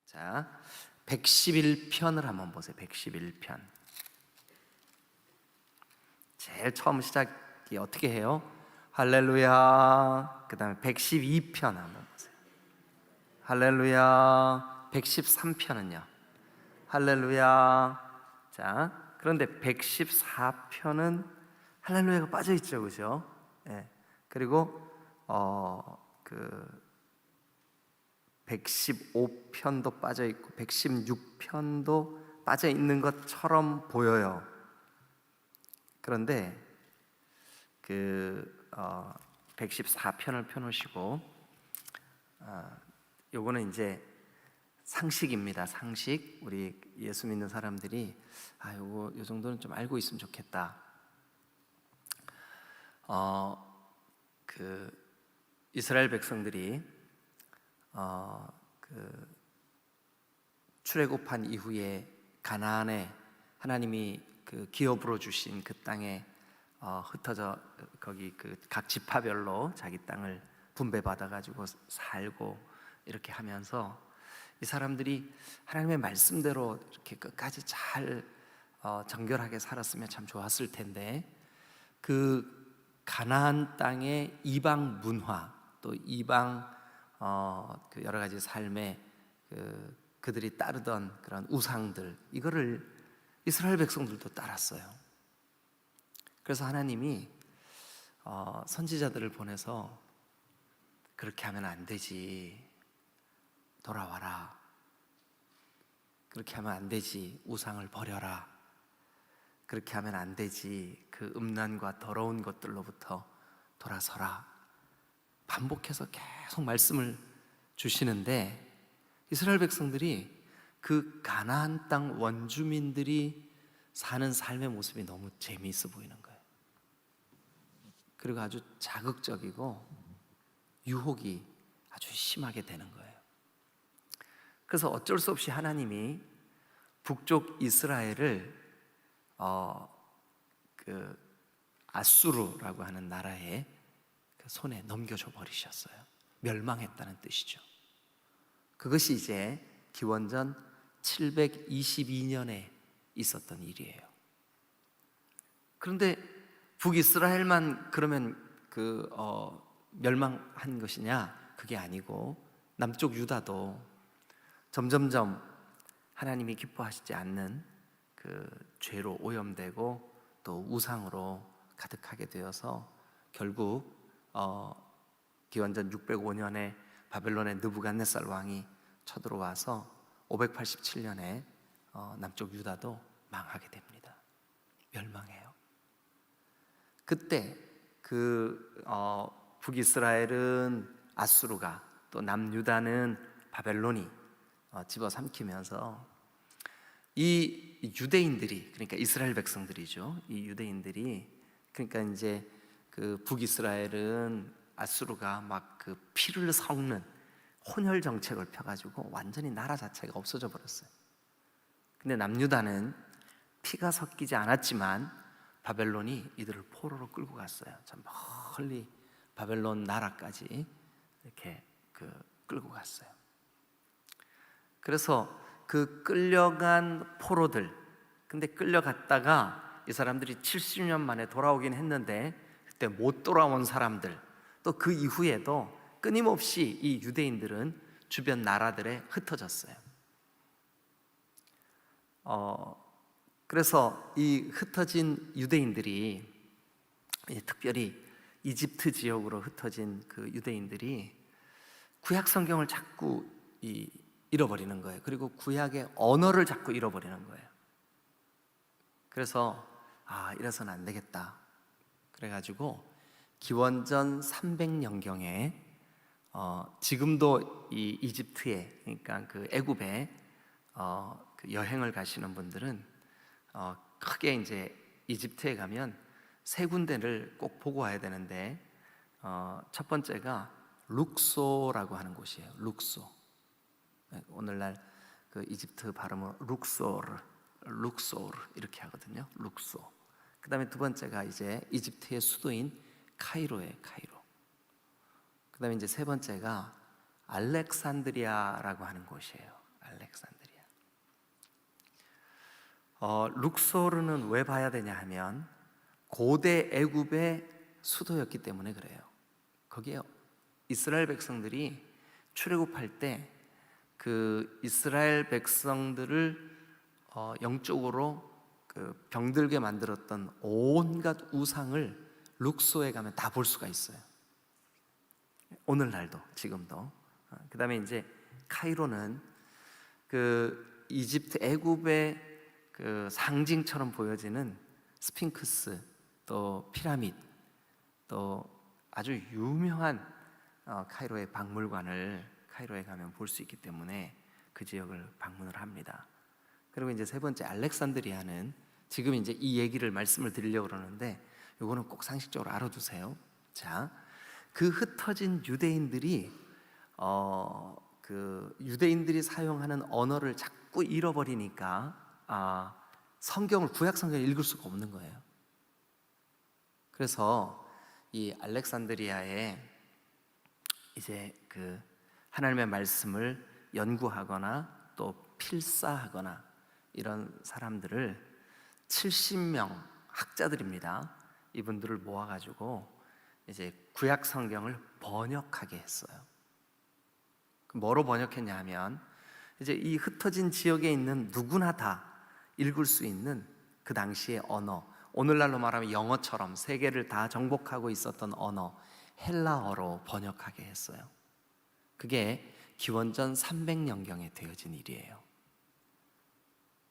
자, 111편을 한번 보세요. 111편. 제일 처음 시작이 어떻게 해요? 할렐루야. 그 다음에 112편 한번 보세요. 할렐루야. 113편은요? 할렐루야. 자, 그런데 114편은 할렐루야가 빠져있죠, 그죠? 예. 그리고 115편도 빠져있고 116편도 빠져있는 것처럼 보여요. 그런데 114편을 펴놓으시고 요거는 이제 상식입니다. 상식. 우리 예수 믿는 사람들이 요거 요 정도는 좀 알고 있으면 좋겠다. 이스라엘 백성들이 출애굽한 이후에 가나안에 하나님이 기업으로 주신 그 땅에 흩어져 거기 각 지파별로 자기 땅을 분배받아 가지고 살고 이렇게 하면서 이 사람들이 하나님의 말씀대로 이렇게 끝까지 잘 정결하게 살았으면 참 좋았을 텐데 그 가나안 땅의 이방 문화 또 이방 여러 가지 삶의 그들이 따르던 그런 우상들, 이거를 이스라엘 백성들도 따랐어요. 그래서 하나님이 선지자들을 보내서 그렇게 하면 안 되지, 돌아와라, 그렇게 하면 안 되지, 우상을 버려라, 그렇게 하면 안 되지, 그 음란과 더러운 것들로부터 돌아서라, 반복해서 계속 말씀을 주시는데 이스라엘 백성들이 그 가나안 땅 원주민들이 사는 삶의 모습이 너무 재미있어 보이는 거예요. 그리고 아주 자극적이고 유혹이 아주 심하게 되는 거예요. 그래서 어쩔 수 없이 하나님이 북쪽 이스라엘을 아수르라고 하는 나라의 손에 넘겨줘 버리셨어요. 멸망했다는 뜻이죠. 그것이 이제 기원전 722년에 있었던 일이에요. 그런데 북이스라엘만 그러면 멸망한 것이냐? 그게 아니고 남쪽 유다도 점점점 하나님이 기뻐하시지 않는 그 죄로 오염되고 또 우상으로 가득하게 되어서 결국 기원전 605년에 바벨론의 느부갓네살 왕이 쳐들어와서 587년에 남쪽 유다도 망하게 됩니다. 멸망해요. 그때 북이스라엘은 아수르가 또 남유다는 바벨론이 집어삼키면서 이 유대인들이, 그러니까 이스라엘 백성들이죠. 이 유대인들이, 그러니까 이제 북이스라엘은 아수르가 막 피를 섞는 혼혈 정책을 펴가지고 완전히 나라 자체가 없어져 버렸어요. 근데 남유다는 피가 섞이지 않았지만 바벨론이 이들을 포로로 끌고 갔어요. 참 멀리 바벨론 나라까지 이렇게 끌고 갔어요. 그래서 끌려간 포로들, 근데 끌려갔다가 이 사람들이 70년 만에 돌아오긴 했는데 그때 못 돌아온 사람들, 또 그 이후에도 끊임없이 이 유대인들은 주변 나라들에 흩어졌어요. 그래서 이 흩어진 유대인들이, 특별히 이집트 지역으로 흩어진 그 유대인들이 구약 성경을 자꾸 잃어버리는 거예요. 그리고 구약의 언어를 자꾸 잃어버리는 거예요. 그래서 이래서는 안 되겠다. 그래가지고 기원전 300년경에 지금도 이 이집트에, 그러니까 애굽에 여행을 가시는 분들은 크게 이제 이집트에 가면 세 군데를 꼭 보고 와야 되는데 첫 번째가 룩소라고 하는 곳이에요. 룩소. 오늘날 이집트 발음은 룩소르 이렇게 하거든요. 룩소. 그 다음에 두 번째가 이제 이집트의 수도인 카이로예요. 카이로. 그 다음에 이제 세 번째가 알렉산드리아라고 하는 곳이에요. 알렉산드리아. 룩소르는 왜 봐야 되냐 하면 고대 애굽의 수도였기 때문에 그래요. 거기에 이스라엘 백성들이 출애굽할 때 그 이스라엘 백성들을 영적으로 그 병들게 만들었던 온갖 우상을 룩소에 가면 다 볼 수가 있어요. 오늘날도, 지금도. 그 다음에 이제 카이로는 그 이집트 애굽의 그 상징처럼 보여지는 스핑크스, 또 피라미드, 또 아주 유명한 카이로의 박물관을 카이로에 가면 볼 수 있기 때문에 그 지역을 방문을 합니다. 그리고 이제 세 번째 알렉산드리아는 지금 이제 이 얘기를 말씀을 드리려고 그러는데 이거는 꼭 상식적으로 알아두세요. 자, 그 흩어진 유대인들이 그 유대인들이 사용하는 언어를 자꾸 잃어버리니까 성경을 구약 성경을 읽을 수가 없는 거예요. 그래서 이 알렉산드리아에 이제 그 하나님의 말씀을 연구하거나 또 필사하거나 이런 사람들을 70명 학자들입니다. 이분들을 모아가지고 이제 구약 성경을 번역하게 했어요. 뭐로 번역했냐 하면 이제 이 흩어진 지역에 있는 누구나 다 읽을 수 있는 그 당시의 언어, 오늘날로 말하면 영어처럼 세계를 다 정복하고 있었던 언어 헬라어로 번역하게 했어요. 그게 기원전 300년경에 되어진 일이에요.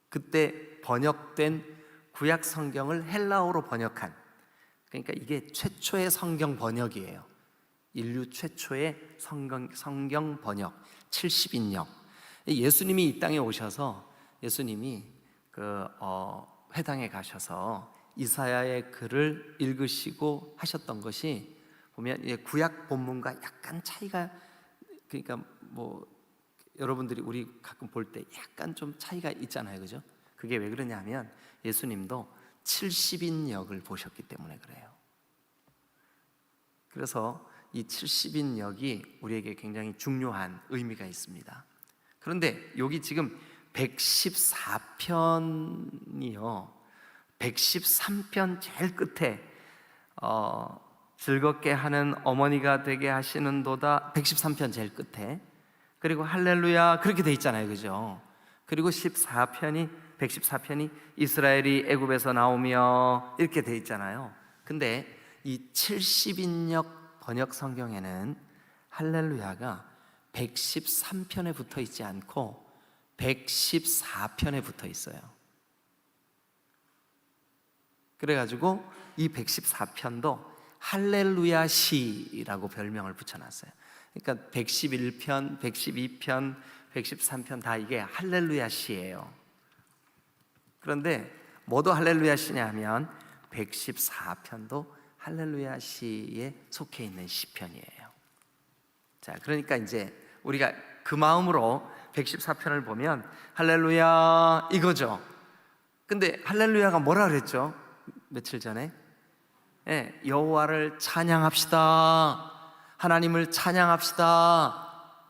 그때 번역된 구약 성경을 헬라어로 번역한, 그러니까 이게 최초의 성경 번역이에요. 인류 최초의 성경 번역 70인역. 예수님이 이 땅에 오셔서 예수님이 그 회당에 가셔서 이사야의 글을 읽으시고 하셨던 것이 보면 구약 본문과 약간 차이가, 그러니까 뭐 여러분들이 우리 가끔 볼 때 약간 좀 차이가 있잖아요, 그죠? 그게 왜 그러냐면 예수님도 70인역을 보셨기 때문에 그래요. 그래서 이 70인역이 우리에게 굉장히 중요한 의미가 있습니다. 그런데 여기 지금 114편이요 113편 제일 끝에 즐겁게 하는 어머니가 되게 하시는도다 113편 제일 끝에, 그리고 할렐루야 그렇게 돼 있잖아요, 그죠? 그리고 114편이 이스라엘이 애굽에서 나오며 이렇게 돼 있잖아요. 근데 이 70인역 번역 성경에는 할렐루야가 113편에 붙어 있지 않고 114편에 붙어 있어요. 그래가지고 이 114편도 할렐루야 시라고 별명을 붙여놨어요. 그러니까 111편, 112편, 113편 다 이게 할렐루야 시예요. 그런데 뭐도 할렐루야 시냐 하면 114편도 할렐루야 시에 속해 있는 시편이에요. 자, 그러니까 이제 우리가 그 마음으로 114편을 보면 할렐루야 이거죠. 근데 할렐루야가 뭐라 그랬죠? 며칠 전에 여호와를 찬양합시다, 하나님을 찬양합시다.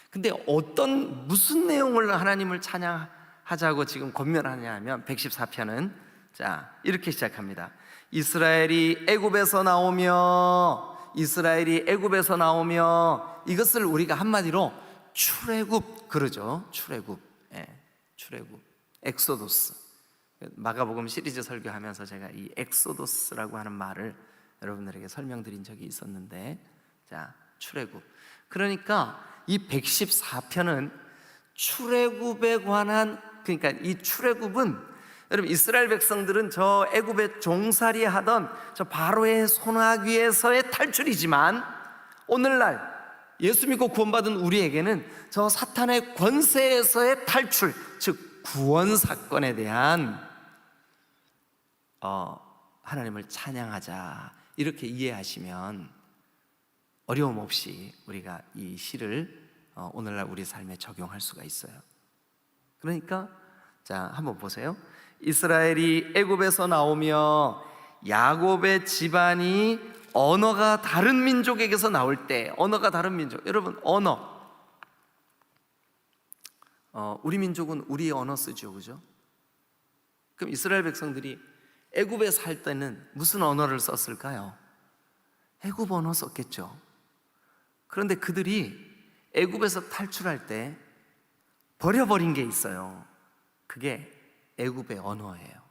근데 무슨 내용을 하나님을 찬양하자고 지금 권면하냐 하면 114편은 자 이렇게 시작합니다. 이스라엘이 애굽에서 나오며 이것을 우리가 한마디로 출애굽 그러죠. 출애굽, 엑소도스. 마가복음 시리즈 설교하면서 제가 이 엑소도스라고 하는 말을 여러분들에게 설명드린 적이 있었는데, 자 출애굽. 그러니까 이 114편은 출애굽에 관한, 그러니까 이 출애굽은 여러분 이스라엘 백성들은 저 애굽에 종살이 하던 저 바로의 손아귀에서의 탈출이지만 오늘날 예수 믿고 구원받은 우리에게는 저 사탄의 권세에서의 탈출, 즉 구원 사건에 대한 하나님을 찬양하자 이렇게 이해하시면 어려움 없이 우리가 이 시를 오늘날 우리 삶에 적용할 수가 있어요. 그러니까 자 한번 보세요. 이스라엘이 애굽에서 나오며 야곱의 집안이 언어가 다른 민족에게서 나올 때, 언어가 다른 민족, 여러분 언어 우리 민족은 우리의 언어 쓰죠, 그죠? 그럼 이스라엘 백성들이 애굽에 살 때는 무슨 언어를 썼을까요? 애굽 언어 썼겠죠. 그런데 그들이 애굽에서 탈출할 때 버려버린 게 있어요. 그게 애굽의 언어예요.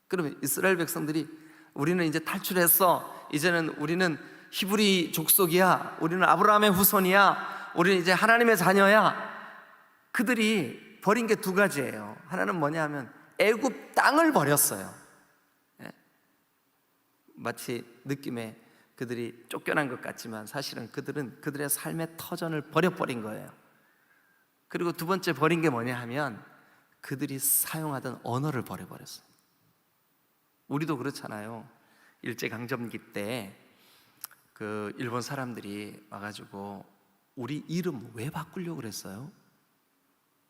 그러면 이스라엘 백성들이 우리는 이제 탈출했어, 이제는 우리는 히브리 족속이야, 우리는 아브라함의 후손이야, 우리는 이제 하나님의 자녀야. 그들이 버린 게 두 가지예요. 하나는 뭐냐 하면 애굽 땅을 버렸어요. 마치 느낌에 그들이 쫓겨난 것 같지만 사실은 그들은 그들의 삶의 터전을 버려버린 거예요. 그리고 두 번째 버린 게 뭐냐 하면 그들이 사용하던 언어를 버려버렸어요. 우리도 그렇잖아요. 일제강점기 때 그 일본 사람들이 와가지고 우리 이름 왜 바꾸려고 그랬어요?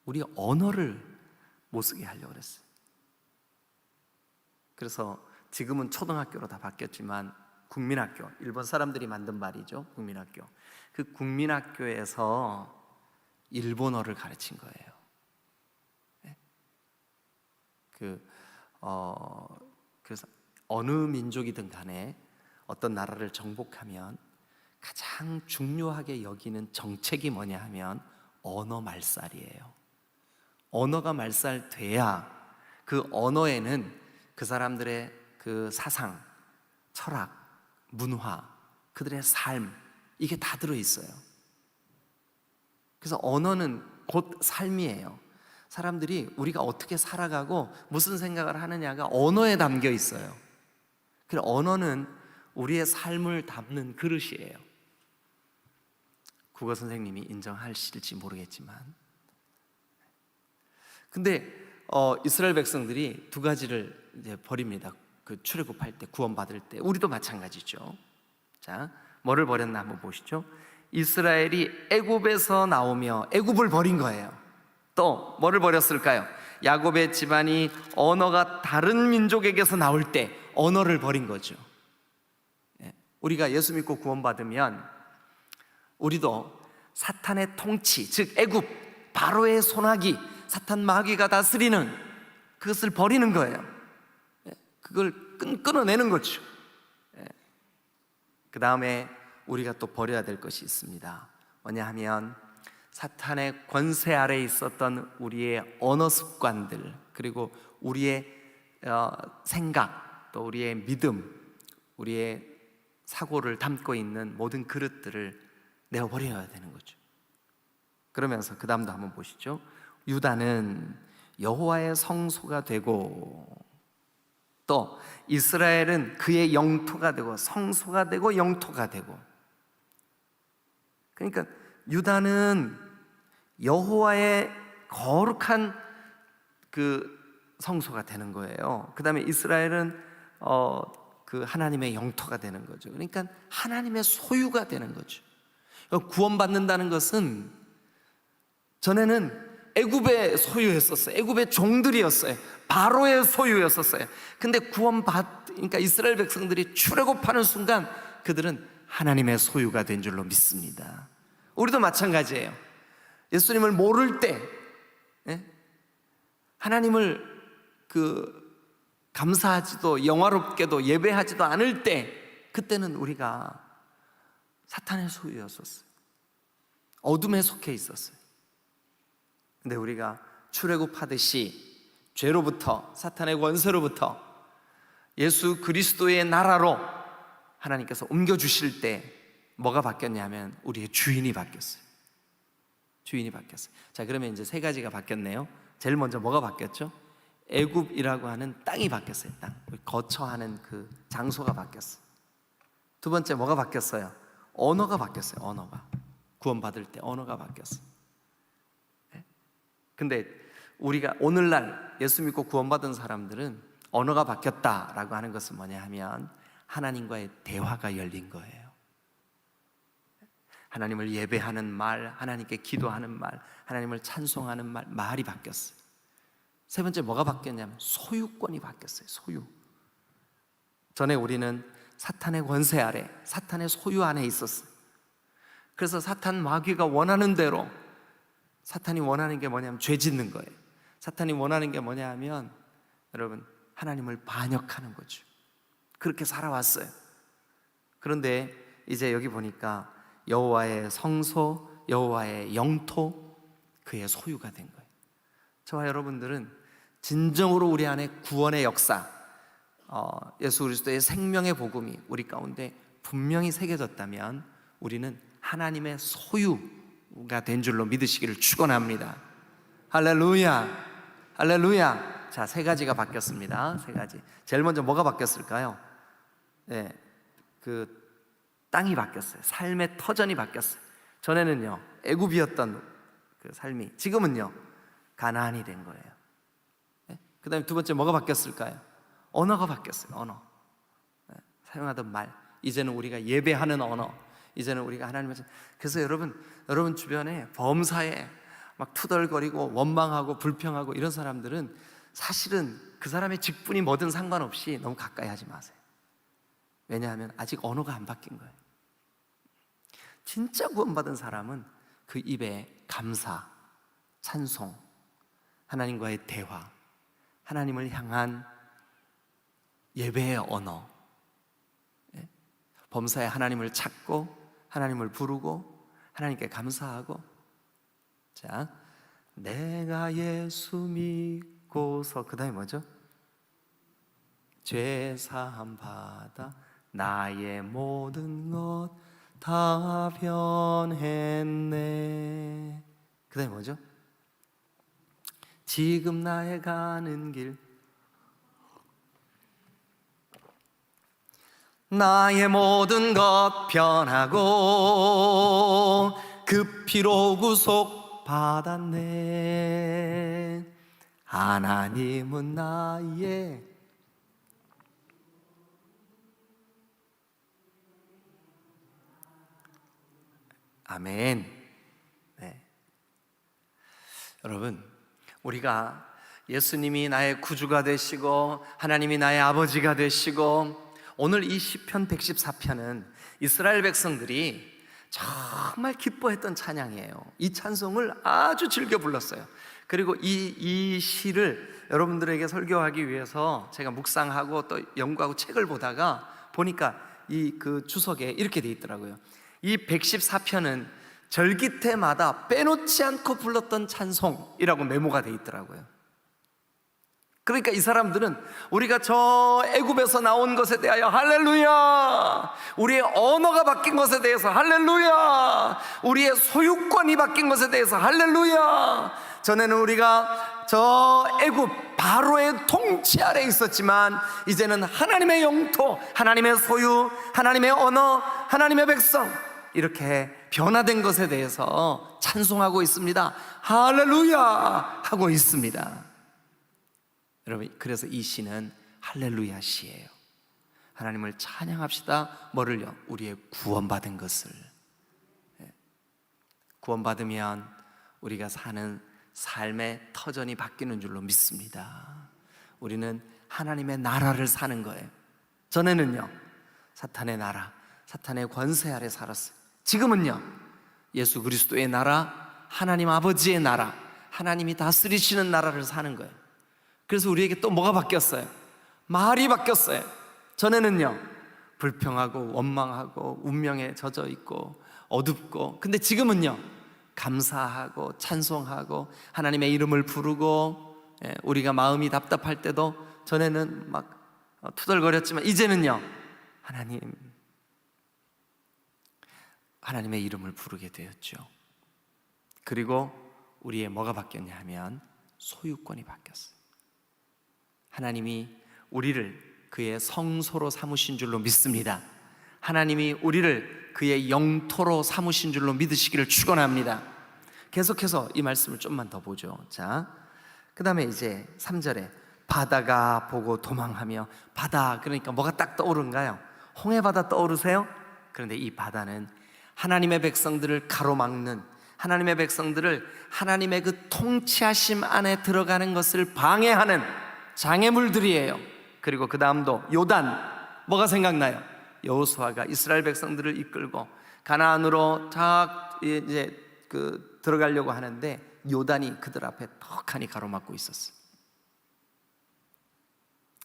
우리 언어를 못 쓰게 하려고 그랬어요. 그래서 지금은 초등학교로 다 바뀌었지만 국민학교, 일본 사람들이 만든 말이죠, 국민학교. 그 국민학교에서 일본어를 가르친 거예요. 그래서 어느 민족이든 간에 어떤 나라를 정복하면 가장 중요하게 여기는 정책이 뭐냐 하면 언어 말살이에요. 언어가 말살돼야 그 언어에는 그 사람들의 그 사상, 철학, 문화, 그들의 삶, 이게 다 들어있어요. 그래서 언어는 곧 삶이에요. 사람들이 우리가 어떻게 살아가고 무슨 생각을 하느냐가 언어에 담겨 있어요. 그래서 언어는 우리의 삶을 담는 그릇이에요. 국어 선생님이 인정하실지 모르겠지만, 근데 이스라엘 백성들이 두 가지를 이제 버립니다. 그 출애굽할 때, 구원받을 때. 우리도 마찬가지죠. 자, 뭐를 버렸나 한번 보시죠. 이스라엘이 애굽에서 나오며 애굽을 버린 거예요. 또 뭐를 버렸을까요? 야곱의 집안이 언어가 다른 민족에게서 나올 때 언어를 버린 거죠. 우리가 예수 믿고 구원받으면 우리도 사탄의 통치, 즉 애굽, 바로의 손아귀, 사탄 마귀가 다스리는 그것을 버리는 거예요. 그걸 끊어내는 거죠. 그 다음에 우리가 또 버려야 될 것이 있습니다. 뭐냐 하면 사탄의 권세 아래에 있었던 우리의 언어 습관들, 그리고 우리의 생각, 또 우리의 믿음, 우리의 사고를 담고 있는 모든 그릇들을 내어버려야 되는 거죠. 그러면서 그 다음도 한번 보시죠. 유다는 여호와의 성소가 되고, 또 이스라엘은 그의 영토가 되고 성소가 되고 영토가 되고. 그러니까 유다는 여호와의 거룩한 그 성소가 되는 거예요. 그 다음에 이스라엘은 그 하나님의 영토가 되는 거죠. 그러니까 하나님의 소유가 되는 거죠. 구원받는다는 것은 전에는 애굽의 소유였었어요. 애굽의 종들이었어요. 바로의 소유였었어요. 근데 그러니까 이스라엘 백성들이 출애굽하는 순간 그들은 하나님의 소유가 된 줄로 믿습니다. 우리도 마찬가지예요. 예수님을 모를 때, 하나님을 감사하지도 영화롭게도 예배하지도 않을 때, 그때는 우리가 사탄의 소유였었어요. 어둠에 속해 있었어요. 근데 우리가 출애굽하듯이 죄로부터, 사탄의 권세로부터 예수 그리스도의 나라로 하나님께서 옮겨주실 때 뭐가 바뀌었냐면 우리의 주인이 바뀌었어요. 주인이 바뀌었어요. 자, 그러면 이제 세 가지가 바뀌었네요. 제일 먼저 뭐가 바뀌었죠? 애굽이라고 하는 땅이 바뀌었어요. 땅, 거처하는 그 장소가 바뀌었어요. 두 번째 뭐가 바뀌었어요? 언어가 바뀌었어요. 언어가, 구원받을 때 언어가 바뀌었어요. 근데 우리가 오늘날 예수 믿고 구원받은 사람들은 언어가 바뀌었다라고 하는 것은 뭐냐 하면 하나님과의 대화가 열린 거예요. 하나님을 예배하는 말, 하나님께 기도하는 말, 하나님을 찬송하는 말이 바뀌었어요. 세 번째 뭐가 바뀌었냐면 소유권이 바뀌었어요. 소유. 전에 우리는 사탄의 권세 아래, 사탄의 소유 안에 있었어요. 그래서 사탄 마귀가 원하는 대로 사탄이 원하는 게 뭐냐면 죄 짓는 거예요. 사탄이 원하는 게 뭐냐 하면 여러분 하나님을 반역하는 거죠. 그렇게 살아왔어요. 그런데 이제 여기 보니까 여호와의 성소, 여호와의 영토, 그의 소유가 된 거예요. 저와 여러분들은 진정으로 우리 안에 구원의 역사, 예수 그리스도의 생명의 복음이 우리 가운데 분명히 새겨졌다면 우리는 하나님의 소유가 된 줄로 믿으시기를 축원합니다. 할렐루야, 할렐루야. 자, 세 가지가 바뀌었습니다. 세 가지. 제일 먼저 뭐가 바뀌었을까요? 네, 그 땅이 바뀌었어요. 삶의 터전이 바뀌었어요. 전에는요 애굽이었던 그 삶이 지금은요 가나안이 된 거예요. 네? 그 다음에 두 번째 뭐가 바뀌었을까요? 언어가 바뀌었어요. 언어. 네? 사용하던 말. 이제는 우리가 예배하는 언어. 이제는 우리가 하나님을. 그래서 여러분 주변에 범사에 막 투덜거리고 원망하고 불평하고 이런 사람들은 사실은 그 사람의 직분이 뭐든 상관없이 너무 가까이 하지 마세요. 왜냐하면 아직 언어가 안 바뀐 거예요. 진짜 구원받은 사람은 그 입에 감사, 찬송, 하나님과의 대화, 하나님을 향한 예배의 언어, 범사에 하나님을 찾고 하나님을 부르고 하나님께 감사하고. 자, 내가 예수 믿고서 그 다음에 뭐죠? 죄 사함 받아 나의 모든 것 다 변했네. 그 다음에 뭐죠? 지금 나의 가는 길 나의 모든 것 변하고 그 피로 구속 받았네. 하나님은 나의 아멘. 네. 여러분, 우리가 예수님이 나의 구주가 되시고 하나님이 나의 아버지가 되시고, 오늘 이 시편 114편은 이스라엘 백성들이 정말 기뻐했던 찬양이에요. 이 찬송을 아주 즐겨 불렀어요. 그리고 이 시를 여러분들에게 설교하기 위해서 제가 묵상하고 또 연구하고 책을 보다가 보니까 이 그 주석에 이렇게 돼 있더라고요. 이 114편은 절기때마다 빼놓지 않고 불렀던 찬송이라고 메모가 돼 있더라고요. 그러니까 이 사람들은 우리가 저 애굽에서 나온 것에 대하여 할렐루야, 우리의 언어가 바뀐 것에 대해서 할렐루야, 우리의 소유권이 바뀐 것에 대해서 할렐루야. 전에는 우리가 저 애굽 바로의 통치 아래 있었지만 이제는 하나님의 영토, 하나님의 소유, 하나님의 언어, 하나님의 백성, 이렇게 변화된 것에 대해서 찬송하고 있습니다. 할렐루야 하고 있습니다. 여러분, 그래서 이 시는 할렐루야 시예요. 하나님을 찬양합시다. 뭐를요? 우리의 구원받은 것을. 구원받으면 우리가 사는 삶의 터전이 바뀌는 줄로 믿습니다. 우리는 하나님의 나라를 사는 거예요. 전에는요 사탄의 나라, 사탄의 권세 아래 살았어요. 지금은요 예수 그리스도의 나라, 하나님 아버지의 나라, 하나님이 다스리시는 나라를 사는 거예요. 그래서 우리에게 또 뭐가 바뀌었어요? 말이 바뀌었어요. 전에는요 불평하고 원망하고 운명에 젖어 있고 어둡고, 근데 지금은요 감사하고 찬송하고 하나님의 이름을 부르고, 우리가 마음이 답답할 때도 전에는 막 투덜거렸지만 이제는요 하나님의 이름을 부르게 되었죠. 그리고 우리의 뭐가 바뀌었냐 하면 소유권이 바뀌었어요. 하나님이 우리를 그의 성소로 삼으신 줄로 믿습니다. 하나님이 우리를 그의 영토로 삼으신 줄로 믿으시기를 축원합니다. 계속해서 이 말씀을 좀만 더 보죠. 자, 그 다음에 이제 3절에 바다가 보고 도망하며, 바다 그러니까 뭐가 딱 떠오른가요? 홍해바다 떠오르세요? 그런데 이 바다는 하나님의 백성들을 가로막는, 하나님의 백성들을 하나님의 그 통치하심 안에 들어가는 것을 방해하는 장애물들이에요. 그리고 그 다음도 요단, 뭐가 생각나요? 여호수아가 이스라엘 백성들을 이끌고 가나안으로 딱 이제 들어가려고 하는데 요단이 그들 앞에 턱하니 가로막고 있었어요.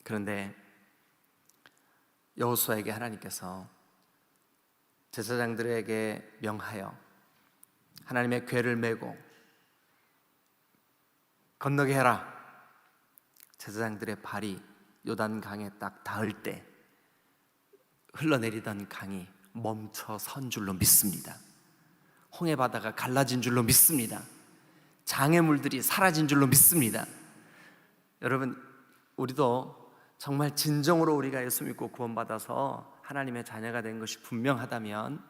그런데 여호수아에게 하나님께서 제사장들에게 명하여 하나님의 궤를 메고 건너게 해라. 제사장들의 발이 요단강에 딱 닿을 때 흘러내리던 강이 멈춰 선 줄로 믿습니다. 홍해 바다가 갈라진 줄로 믿습니다. 장애물들이 사라진 줄로 믿습니다. 여러분, 우리도 정말 진정으로 우리가 예수 믿고 구원받아서 하나님의 자녀가 된 것이 분명하다면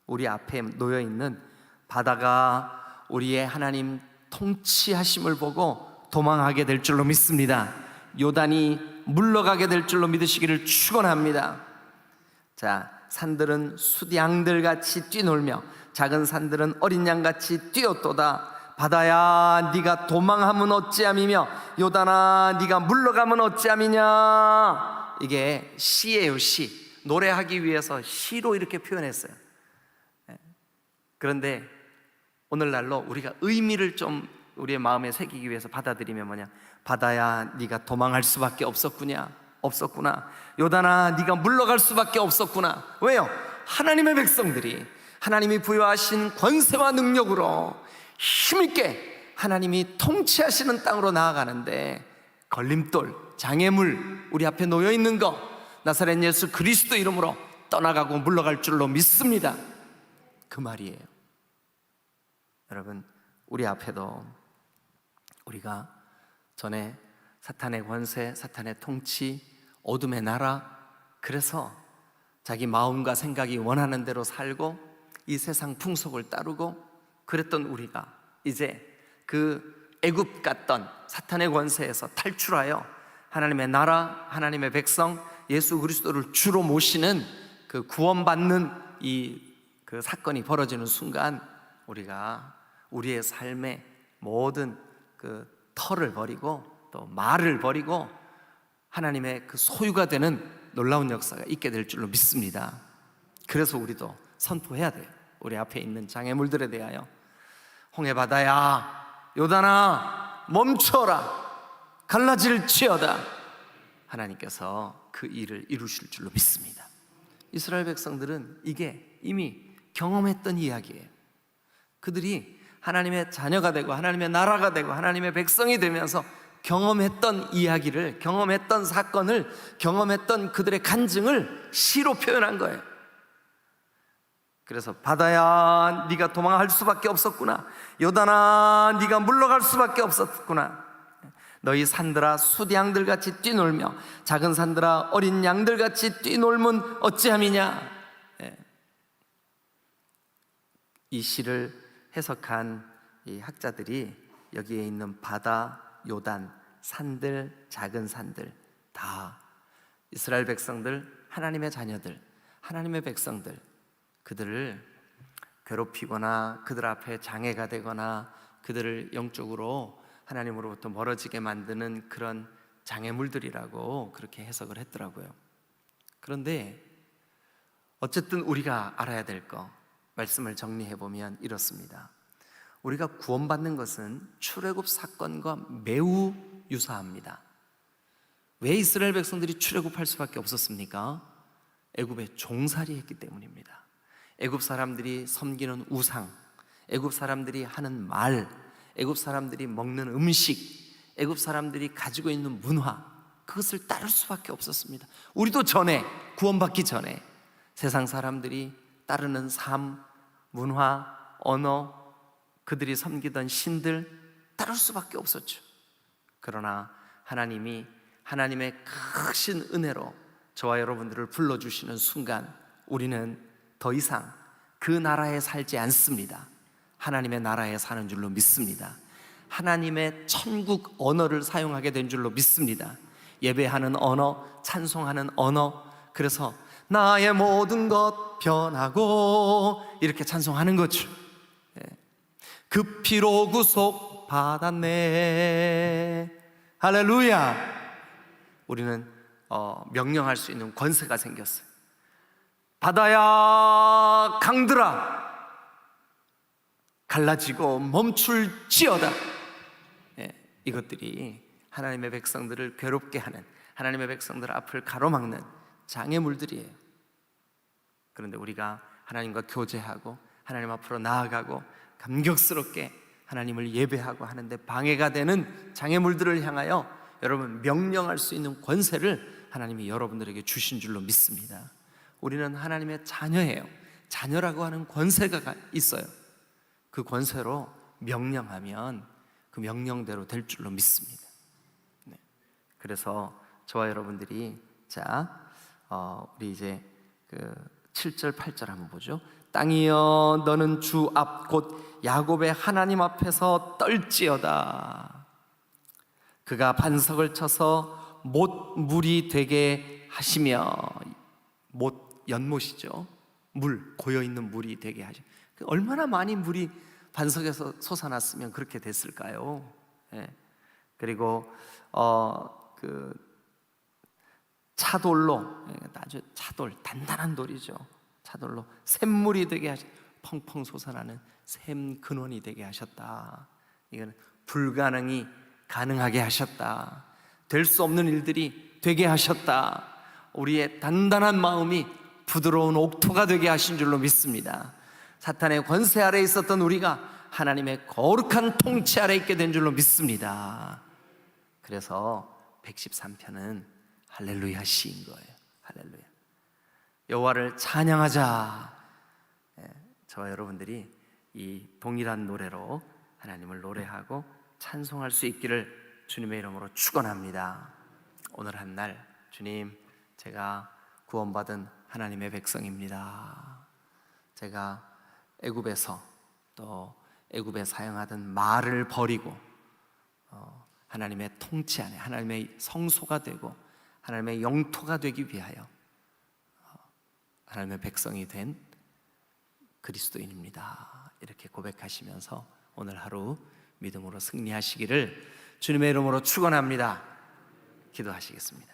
우리 앞에 놓여있는 바다가 우리의 하나님 통치하심을 보고 도망하게 될 줄로 믿습니다. 요단이 물러가게 될 줄로 믿으시기를 축원합니다. 자, 산들은 숫양들같이 뛰놀며 작은 산들은 어린 양같이 뛰었도다. 바다야 네가 도망하면 어찌함이며 요단아 네가 물러가면 어찌함이냐. 이게 시예요, 시. 노래하기 위해서 시로 이렇게 표현했어요. 그런데 오늘날로 우리가 의미를 좀 우리의 마음에 새기기 위해서 받아들이면 뭐냐, 바다야 네가 도망할 수밖에 없었구나. 요단아 네가 물러갈 수밖에 없었구나. 왜요? 하나님의 백성들이 하나님이 부여하신 권세와 능력으로 힘있게 하나님이 통치하시는 땅으로 나아가는데 걸림돌, 장애물 우리 앞에 놓여있는 거 나사렛 예수 그리스도 이름으로 떠나가고 물러갈 줄로 믿습니다. 그 말이에요. 여러분, 우리 앞에도 우리가 전에 사탄의 권세, 사탄의 통치, 어둠의 나라, 그래서 자기 마음과 생각이 원하는 대로 살고 이 세상 풍속을 따르고 그랬던 우리가 이제 그 애굽 같던 사탄의 권세에서 탈출하여 하나님의 나라, 하나님의 백성, 예수 그리스도를 주로 모시는 그 구원받는 그 사건이 벌어지는 순간 우리가 우리의 삶의 모든 그 털을 버리고 또 말을 버리고 하나님의 그 소유가 되는 놀라운 역사가 있게 될 줄로 믿습니다. 그래서 우리도 선포해야 돼요. 우리 앞에 있는 장애물들에 대하여 홍해 바다야 요단아 멈춰라, 갈라질지어다. 하나님께서 그 일을 이루실 줄로 믿습니다. 이스라엘 백성들은 이게 이미 경험했던 이야기예요. 그들이 하나님의 자녀가 되고 하나님의 나라가 되고 하나님의 백성이 되면서 경험했던 이야기를, 경험했던 사건을, 경험했던 그들의 간증을 시로 표현한 거예요. 그래서 바다야 네가 도망할 수밖에 없었구나, 요단아 네가 물러갈 수밖에 없었구나. 너희 산들아 숫양들같이 뛰놀며 작은 산들아 어린 양들같이 뛰놀면 어찌함이냐. 이 시를 해석한 이 학자들이 여기에 있는 바다, 요단, 산들, 작은 산들 다 이스라엘 백성들, 하나님의 자녀들, 하나님의 백성들, 그들을 괴롭히거나 그들 앞에 장애가 되거나 그들을 영적으로 하나님으로부터 멀어지게 만드는 그런 장애물들이라고 그렇게 해석을 했더라고요. 그런데 어쨌든 우리가 알아야 될 거, 말씀을 정리해보면 이렇습니다. 우리가 구원받는 것은 출애굽 사건과 매우 유사합니다. 왜 이스라엘 백성들이 출애굽할 수밖에 없었습니까? 애굽에 종살이했기 때문입니다. 애굽 사람들이 섬기는 우상, 애굽 사람들이 하는 말, 애굽 사람들이 먹는 음식, 애굽 사람들이 가지고 있는 문화, 그것을 따를 수밖에 없었습니다. 우리도 전에, 구원받기 전에 세상 사람들이 따르는 삶, 문화, 언어, 그들이 섬기던 신들 따를 수밖에 없었죠. 그러나 하나님이 하나님의 크신 은혜로 저와 여러분들을 불러주시는 순간 우리는 더 이상 그 나라에 살지 않습니다. 하나님의 나라에 사는 줄로 믿습니다. 하나님의 천국 언어를 사용하게 된 줄로 믿습니다. 예배하는 언어, 찬송하는 언어, 그래서 나의 모든 것 변하고 이렇게 찬송하는 거죠. 그 피로 구속 받았네. 할렐루야. 우리는 명령할 수 있는 권세가 생겼어요. 바다야 강들아 갈라지고 멈출지어다. 이것들이 하나님의 백성들을 괴롭게 하는, 하나님의 백성들 앞을 가로막는 장애물들이에요. 그런데 우리가 하나님과 교제하고 하나님 앞으로 나아가고 감격스럽게 하나님을 예배하고 하는데 방해가 되는 장애물들을 향하여 여러분 명령할 수 있는 권세를 하나님이 여러분들에게 주신 줄로 믿습니다. 우리는 하나님의 자녀예요. 자녀라고 하는 권세가 있어요. 그 권세로 명령하면 그 명령대로 될 줄로 믿습니다. 그래서 저와 여러분들이 우리 이제 그 7절 8절 한번 보죠. 땅이여 너는 주 앞 곧 야곱의 하나님 앞에서 떨지어다. 그가 반석을 쳐서 못 물이 되게 하시며, 못 연못이죠. 물, 고여있는 물이 되게 하시며, 얼마나 많이 물이 반석에서 솟아났으면 그렇게 됐을까요? 그리고 그 차돌로, 아주 단단한 돌이죠. 차돌로 샘물이 되게 하셨다. 펑펑 솟아나는 샘 근원이 되게 하셨다. 이거는 불가능이 가능하게 하셨다. 될 수 없는 일들이 되게 하셨다. 우리의 단단한 마음이 부드러운 옥토가 되게 하신 줄로 믿습니다. 사탄의 권세 아래 있었던 우리가 하나님의 거룩한 통치 아래 있게 된 줄로 믿습니다. 그래서 113편은 할렐루야 시인 거예요. 할렐루야. 여호와를 찬양하자. 저와 여러분들이 이 동일한 노래로 하나님을 노래하고 찬송할 수 있기를 주님의 이름으로 축원합니다. 오늘 한 날 주님, 제가 구원받은 하나님의 백성입니다. 제가 애굽에서 또 애굽에 사용하던 말을 버리고 하나님의 통치 안에 하나님의 성소가 되고 하나님의 영토가 되기 위하여 하나님의 백성이 된 그리스도인입니다. 이렇게 고백하시면서 오늘 하루 믿음으로 승리하시기를 주님의 이름으로 축원합니다. 기도하시겠습니다.